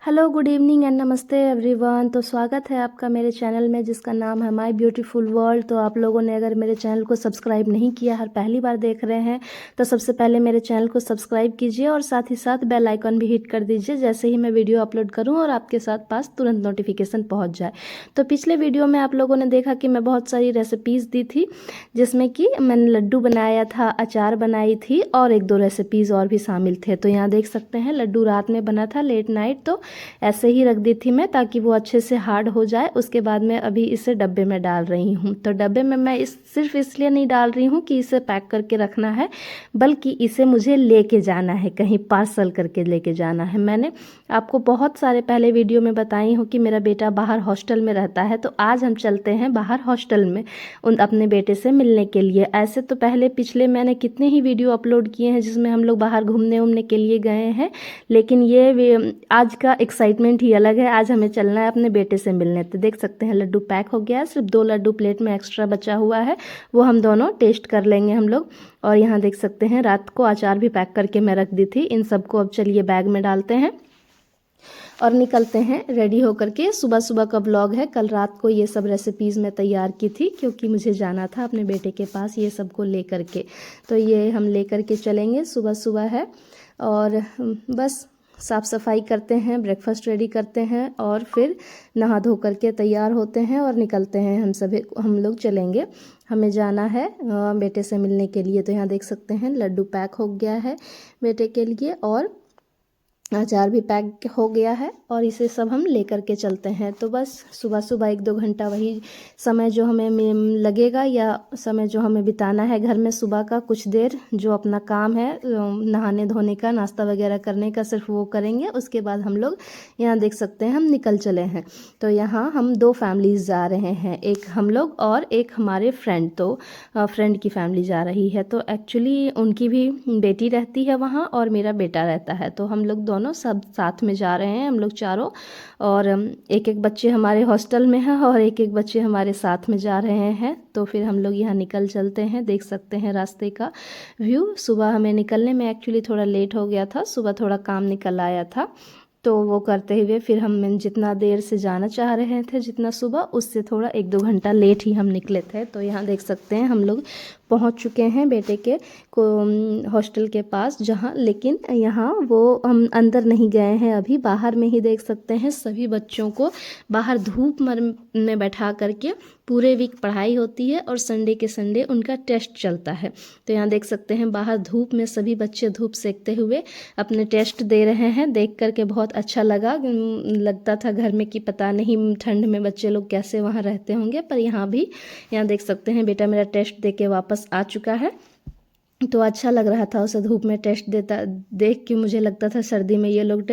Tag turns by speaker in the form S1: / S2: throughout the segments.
S1: Hello, good evening and नमस्ते everyone. तो स्वागत है आपका मेरे चैनल में जिसका नाम है माय ब्यूटीफुल वर्ल्ड। तो आप लोगों ने अगर मेरे चैनल को सब्सक्राइब नहीं किया, हर पहली बार देख रहे हैं, तो सबसे पहले मेरे चैनल को सब्सक्राइब कीजिए और साथ ही साथ बेल आइकन भी हिट कर दीजिए, जैसे ही मैं वीडियो अपलोड करूं और आपके साथ पास तुरंत नोटिफिकेशन पहुँच जाए। तो पिछले वीडियो में आप लोगों ने देखा कि मैं बहुत सारी रेसिपीज़ दी थी, जिसमें कि मैंने लड्डू बनाया था, अचार बनाई थी और एक दो रेसिपीज़ और भी शामिल थे। तो यहाँ देख सकते हैं, लड्डू रात में बना था लेट नाइट, तो ऐसे ही रख दी थी मैं ताकि वो अच्छे से हार्ड हो जाए। उसके बाद मैं अभी इसे डब्बे में डाल रही हूँ। तो डब्बे में मैं सिर्फ इसलिए नहीं डाल रही हूँ कि इसे पैक करके रखना है, बल्कि इसे मुझे लेके जाना है, कहीं पार्सल करके लेके जाना है। मैंने आपको बहुत सारे पहले वीडियो में बताई हूँ कि मेरा बेटा बाहर हॉस्टल में रहता है, तो आज हम चलते हैं बाहर हॉस्टल में अपने बेटे से मिलने के लिए। ऐसे तो पहले पिछले मैंने कितने ही वीडियो अपलोड किए हैं जिसमें हम लोग बाहर घूमने उमने के लिए गए हैं, लेकिन ये आज का एक्साइटमेंट ही अलग है। आज हमें चलना है अपने बेटे से मिलने। तो देख सकते हैं लड्डू पैक हो गया है, सिर्फ 2 लड्डू प्लेट में एक्स्ट्रा बचा हुआ है, वो हम दोनों टेस्ट कर लेंगे हम लोग। और यहाँ देख सकते हैं रात को अचार भी पैक करके मैं रख दी थी। इन सबको अब चलिए बैग में डालते हैं और निकलते हैं रेडी होकर के। सुबह सुबह का ब्लॉग है। कल रात को ये सब रेसिपीज़ मैं तैयार की थी क्योंकि मुझे जाना था अपने बेटे के पास ये सब को लेकर के। तो ये हम लेकर के चलेंगे, सुबह सुबह है। और बस साफ़ सफाई करते हैं, ब्रेकफास्ट रेडी करते हैं और फिर नहा धो करके तैयार होते हैं और निकलते हैं। हम लोग चलेंगे, हमें जाना है बेटे से मिलने के लिए। तो यहाँ देख सकते हैं लड्डू पैक हो गया है बेटे के लिए और अचार भी पैक हो गया है और इसे सब हम लेकर के चलते हैं। तो बस सुबह सुबह 1-2 घंटा वही समय जो हमें लगेगा, या समय जो हमें बिताना है घर में, सुबह का कुछ देर जो अपना काम है नहाने धोने का, नाश्ता वगैरह करने का, सिर्फ वो करेंगे। उसके बाद हम लोग यहाँ देख सकते हैं हम निकल चले हैं। तो यहाँ हम 2 फैमिलीज़ जा रहे हैं, एक हम लोग और एक हमारे फ्रेंड। तो फ्रेंड की फैमिली जा रही है। तो एक्चुअली उनकी भी बेटी रहती है वहाँ और मेरा बेटा रहता है। तो हम लोग दोनों सब साथ में जा रहे हैं, हम लोग चारों। और एक एक बच्चे हमारे हॉस्टल में हैं और एक एक बच्चे हमारे साथ में जा रहे हैं। तो फिर हम लोग यहाँ निकल चलते हैं। देख सकते हैं रास्ते का व्यू। सुबह हमें निकलने में एक्चुअली थोड़ा लेट हो गया था, सुबह थोड़ा काम निकल आया था, तो वो करते हुए फिर हम जितना देर से जाना चाह रहे थे, जितना सुबह, उससे थोड़ा 1-2 घंटा लेट ही हम निकले थे। तो यहाँ देख सकते हैं हम लोग पहुँच चुके हैं बेटे के हॉस्टल के पास, जहाँ, लेकिन यहाँ वो हम अंदर नहीं गए हैं अभी, बाहर में ही देख सकते हैं सभी बच्चों को बाहर धूप में बैठा करके पूरे वीक पढ़ाई होती है और संडे के संडे उनका टेस्ट चलता है। तो यहाँ देख सकते हैं बाहर धूप में सभी बच्चे धूप सेकते हुए अपने टेस्ट दे रहे हैं। देख करके बहुत अच्छा लगा। लगता था घर में कि पता नहीं ठंड में बच्चे लोग कैसे वहाँ रहते होंगे, पर यहाँ देख सकते हैं बेटा मेरा टेस्ट दे के वापस आ चुका है। तो अच्छा लग रहा था उसे धूप में टेस्ट देता देख के। मुझे लगता था सर्दी में ये लोग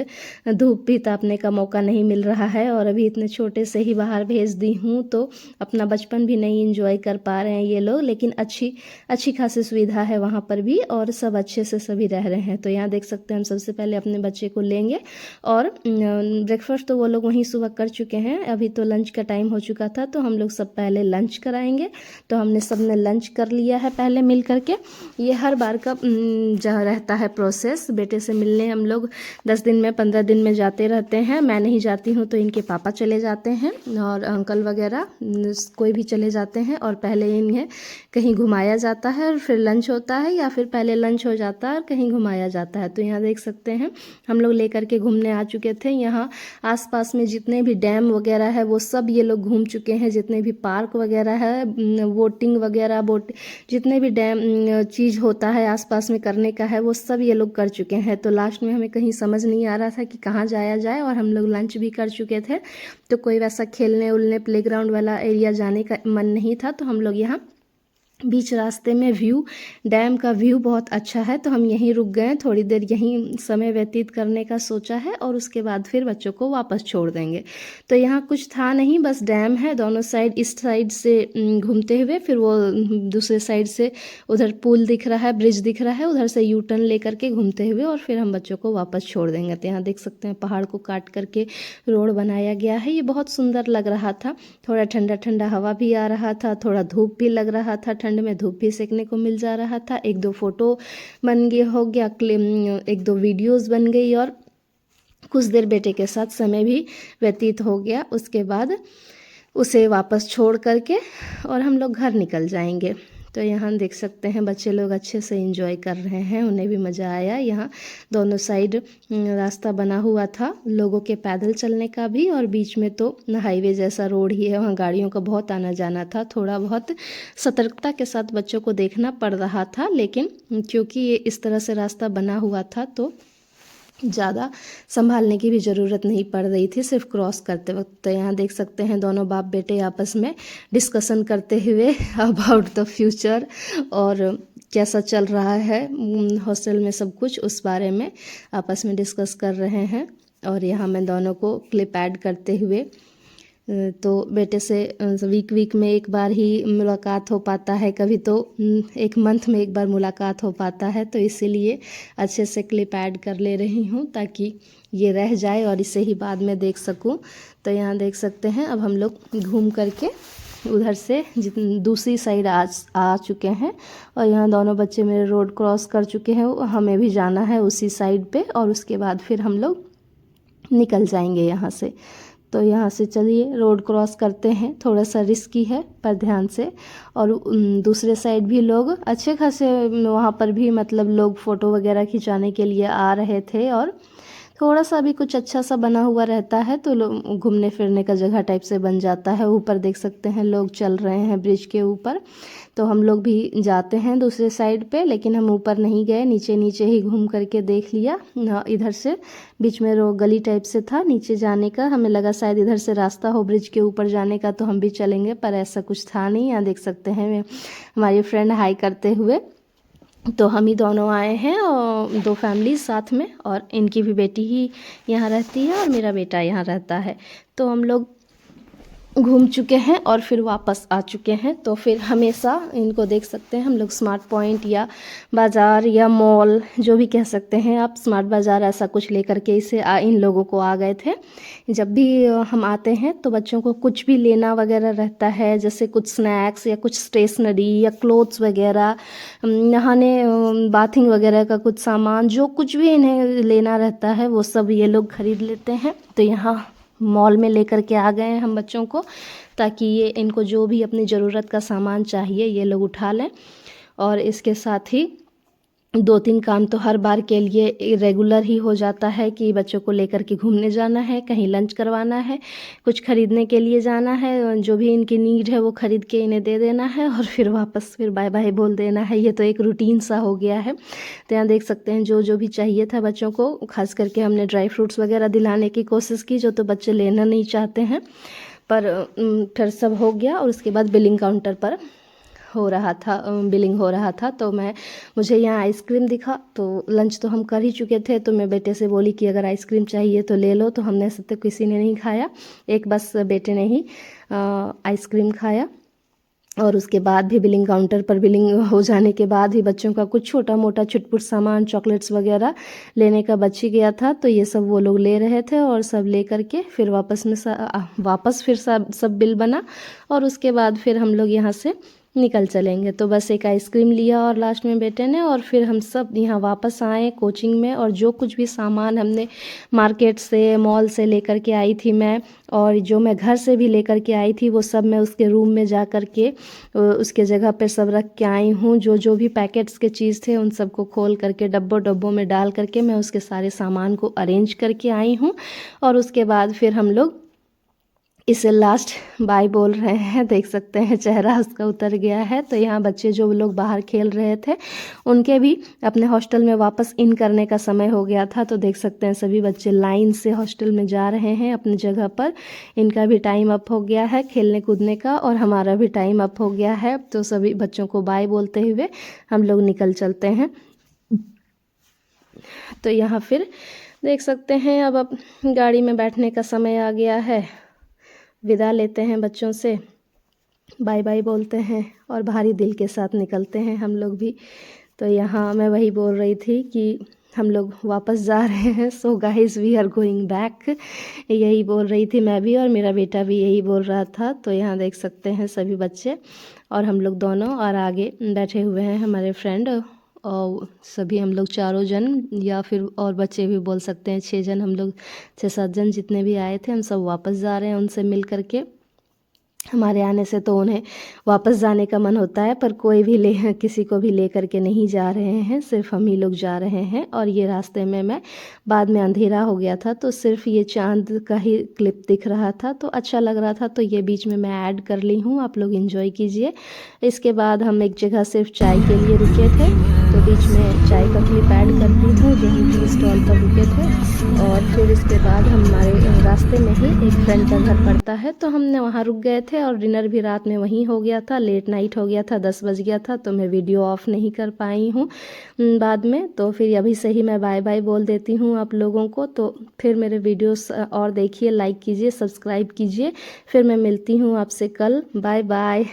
S1: धूप भी तापने का मौका नहीं मिल रहा है, और अभी इतने छोटे से ही बाहर भेज दी हूँ तो अपना बचपन भी नहीं एंजॉय कर पा रहे हैं ये लोग। लेकिन अच्छी खासी सुविधा है वहाँ पर भी और सब अच्छे से सभी रह रहे हैं। तो यहाँ देख सकते हैं हम सबसे पहले अपने बच्चे को लेंगे और ब्रेकफास्ट तो वो लोग वहीं सुबह कर चुके हैं। अभी तो लंच का टाइम हो चुका था, तो हम लोग सब पहले लंच कराएंगे। तो हमने सबने लंच कर लिया है पहले मिल करके। ये हर बार का जहाँ रहता है प्रोसेस। बेटे से मिलने हम लोग 10 दिन में 15 दिन में जाते रहते हैं। मैं नहीं जाती हूँ तो इनके पापा चले जाते हैं और अंकल वगैरह कोई भी चले जाते हैं, और पहले इन्हें कहीं घुमाया जाता है और फिर लंच होता है, या फिर पहले लंच हो जाता है और कहीं घुमाया जाता है। तो यहाँ देख सकते हैं हम लोग लेकर के घूमने आ चुके थे। यहाँ आसपास में जितने भी डैम वगैरह है वो सब ये लोग घूम चुके हैं। जितने भी पार्क वगैरह है, बोटिंग वगैरह, जितने भी डैम चीज़ होता है आसपास में करने का है, वो सब ये लोग कर चुके हैं। तो लास्ट में हमें कहीं समझ नहीं आ रहा था कि कहाँ जाया जाए, और हम लोग लंच भी कर चुके थे, तो कोई वैसा खेलने उलने प्लेग्राउंड वाला एरिया जाने का मन नहीं था। तो हम लोग यहाँ बीच रास्ते में डैम का व्यू बहुत अच्छा है, तो हम यहीं रुक गए, थोड़ी देर यहीं समय व्यतीत करने का सोचा है, और उसके बाद फिर बच्चों को वापस छोड़ देंगे। तो यहाँ कुछ था नहीं, बस डैम है दोनों साइड। इस साइड से घूमते हुए फिर वो दूसरे साइड से उधर पुल दिख रहा है, ब्रिज दिख रहा है, उधर से यू टर्न लेकर के घूमते हुए और फिर हम बच्चों को वापस छोड़ देंगे। तो यहाँ देख सकते हैं पहाड़ को काट करके रोड बनाया गया है। ये बहुत सुंदर लग रहा था। थोड़ा ठंडा ठंडा हवा भी आ रहा था, थोड़ा धूप भी लग रहा था, ठंड में धूप भी सेकने को मिल जा रहा था। 1-2 फोटो बन गया, हो गया, 1-2 वीडियोस बन गई, और कुछ देर बेटे के साथ समय भी व्यतीत हो गया। उसके बाद उसे वापस छोड़ करके और हम लोग घर निकल जाएंगे। तो यहाँ देख सकते हैं बच्चे लोग अच्छे से एंजॉय कर रहे हैं, उन्हें भी मज़ा आया। यहाँ दोनों साइड रास्ता बना हुआ था लोगों के पैदल चलने का भी, और बीच में तो हाईवे जैसा रोड ही है, वहाँ गाड़ियों का बहुत आना जाना था। थोड़ा बहुत सतर्कता के साथ बच्चों को देखना पड़ रहा था, लेकिन क्योंकि ये इस तरह से रास्ता बना हुआ था तो ज़्यादा संभालने की भी ज़रूरत नहीं पड़ रही थी, सिर्फ क्रॉस करते वक्त। तो यहाँ देख सकते हैं दोनों बाप बेटे आपस में डिस्कशन करते हुए अबाउट द फ्यूचर और कैसा चल रहा है हॉस्टल में सब कुछ, उस बारे में आपस में डिस्कस कर रहे हैं। और यहाँ मैं दोनों को क्लिप ऐड करते हुए, तो बेटे से वीक में एक बार ही मुलाकात हो पाता है, कभी तो एक मंथ में एक बार मुलाकात हो पाता है, तो इसीलिए अच्छे से क्लिप ऐड कर ले रही हूँ ताकि ये रह जाए और इसे ही बाद में देख सकूँ। तो यहाँ देख सकते हैं अब हम लोग घूम करके उधर से दूसरी साइड आ चुके हैं, और यहाँ दोनों बच्चे मेरे रोड क्रॉस कर चुके हैं। हमें भी जाना है उसी साइड पे, और उसके बाद फिर हम लोग निकल जाएंगे यहाँ से। तो यहाँ से चलिए रोड क्रॉस करते हैं, थोड़ा सा रिस्की है पर ध्यान से। और दूसरे साइड भी लोग अच्छे खासे, वहाँ पर भी मतलब लोग फ़ोटो वगैरह खिंचाने के लिए आ रहे थे, और थोड़ा सा भी कुछ अच्छा सा बना हुआ रहता है तो लोग घूमने फिरने का जगह टाइप से बन जाता है। ऊपर देख सकते हैं लोग चल रहे हैं ब्रिज के ऊपर, तो हम लोग भी जाते हैं दूसरे साइड पे, लेकिन हम ऊपर नहीं गए, नीचे नीचे ही घूम करके देख लिया। इधर से बीच में गली टाइप से था नीचे जाने का, हमें लगा शायद इधर से रास्ता हो ब्रिज के ऊपर जाने का तो हम भी चलेंगे, पर ऐसा कुछ था नहीं। यहाँ देख सकते हैं हमारी फ्रेंड हाई करते हुए। तो हम ही दोनों आए हैं और दो फैमिली साथ में, और इनकी भी बेटी ही यहाँ रहती है और मेरा बेटा यहाँ रहता है। तो हम लोग घूम चुके हैं और फिर वापस आ चुके हैं। तो फिर हमेशा इनको देख सकते हैं हम लोग स्मार्ट पॉइंट या बाज़ार या मॉल, जो भी कह सकते हैं आप, स्मार्ट बाज़ार ऐसा कुछ लेकर के इन लोगों को आ गए थे। जब भी हम आते हैं तो बच्चों को कुछ भी लेना वगैरह रहता है, जैसे कुछ स्नैक्स या कुछ स्टेशनरी या क्लोथ्स वगैरह, नहाने बाथिंग वगैरह का कुछ सामान, जो कुछ भी इन्हें लेना रहता है वो सब ये लोग खरीद लेते हैं। तो यहाँ मॉल में लेकर के आ गए हैं हम बच्चों को, ताकि ये इनको जो भी अपनी ज़रूरत का सामान चाहिए ये लोग उठा लें। और इसके साथ ही 2-3 काम तो हर बार के लिए रेगुलर ही हो जाता है कि बच्चों को लेकर के घूमने जाना है, कहीं लंच करवाना है, कुछ खरीदने के लिए जाना है, जो भी इनकी नीड है वो खरीद के इन्हें दे देना है, और फिर वापस फिर बाय बाय बोल देना है। ये तो एक रूटीन सा हो गया है। तो यहाँ देख सकते हैं जो जो भी चाहिए था बच्चों को, खास करके हमने ड्राई फ्रूट्स वगैरह दिलाने की कोशिश की, जो तो बच्चे लेना नहीं चाहते हैं, पर फिर सब हो गया। और उसके बाद बिलिंग काउंटर पर बिलिंग हो रहा था, तो मुझे यहाँ आइसक्रीम दिखा। तो लंच तो हम कर ही चुके थे, तो मैं बेटे से बोली कि अगर आइसक्रीम चाहिए तो ले लो। तो हमने सब तो किसी ने नहीं खाया, एक बस बेटे ने ही आइसक्रीम खाया। और उसके बाद भी बिलिंग काउंटर पर बिलिंग हो जाने के बाद ही बच्चों का कुछ छोटा मोटा छुटपुट सामान, चॉकलेट्स वगैरह लेने का बच ही गया था, तो ये सब वो लोग ले रहे थे। और सब ले करके फिर वापस फिर सब बिल बना, और उसके बाद फिर हम लोग यहाँ से निकल चलेंगे। तो बस एक आइसक्रीम लिया और लास्ट में बेटे ने, और फिर हम सब यहाँ वापस आए कोचिंग में। और जो कुछ भी सामान हमने मार्केट से, मॉल से लेकर के आई थी मैं, और जो मैं घर से भी लेकर के आई थी, वो सब मैं उसके रूम में जा कर के उसके जगह पर सब रख के आई हूँ। जो जो भी पैकेट्स के चीज़ थे उन सबको खोल करके डब्बों में डाल करके मैं उसके सारे सामान को अरेंज करके आई हूँ। और उसके बाद फिर हम लोग इसे लास्ट बाय बोल रहे हैं। देख सकते हैं चेहरा उसका उतर गया है। तो यहाँ बच्चे जो लोग बाहर खेल रहे थे उनके भी अपने हॉस्टल में वापस इन करने का समय हो गया था। तो देख सकते हैं सभी बच्चे लाइन से हॉस्टल में जा रहे हैं अपनी जगह पर। इनका भी टाइम अप हो गया है खेलने कूदने का, और हमारा भी टाइम अप हो गया है। तो सभी बच्चों को बाय बोलते हुए हम लोग निकल चलते हैं। तो यहाँ फिर देख सकते हैं अब गाड़ी में बैठने का समय आ गया है। विदा लेते हैं बच्चों से, बाय बाय बोलते हैं और भारी दिल के साथ निकलते हैं हम लोग भी। तो यहाँ मैं वही बोल रही थी कि हम लोग वापस जा रहे हैं, so guys we are going back, यही बोल रही थी मैं भी, और मेरा बेटा भी यही बोल रहा था। तो यहाँ देख सकते हैं सभी बच्चे और हम लोग दोनों, और आगे बैठे हुए हैं हमारे फ्रेंड और सभी हम लोग चारों जन या फिर और बच्चे भी बोल सकते हैं, 6 जन हम लोग, 6-7 जन जितने भी आए थे हम सब वापस जा रहे हैं उनसे मिल करके। हमारे आने से तो उन्हें वापस जाने का मन होता है, पर कोई भी किसी को भी ले करके नहीं जा रहे हैं, सिर्फ हम ही लोग जा रहे हैं। और ये रास्ते में मैं बाद में अंधेरा हो गया था तो सिर्फ ये चांद का ही क्लिप दिख रहा था, तो अच्छा लग रहा था, तो ये बीच में मैं ऐड कर ली हूँ, आप लोग एंजॉय कीजिए। इसके बाद हम एक जगह सिर्फ चाय के लिए रुके थे, तो बीच में चाय का क्लिप ऐड कर दी हूँ जहीं टी स्टॉल पर रुके थे। और फिर इसके बाद हमारे रास्ते में ही एक फ्रेंड का घर पड़ता है, तो हमने वहाँ रुक गए थे और डिनर भी रात में वहीं हो गया था। लेट नाइट हो गया था, 10 बज गया था, तो मैं वीडियो ऑफ नहीं कर पाई हूँ बाद में। तो फिर अभी से ही मैं बाय बाय बोल देती हूँ आप लोगों को। तो फिर मेरे वीडियोस और देखिए, लाइक कीजिए, सब्सक्राइब कीजिए। फिर मैं मिलती हूँ आपसे कल। Bye bye.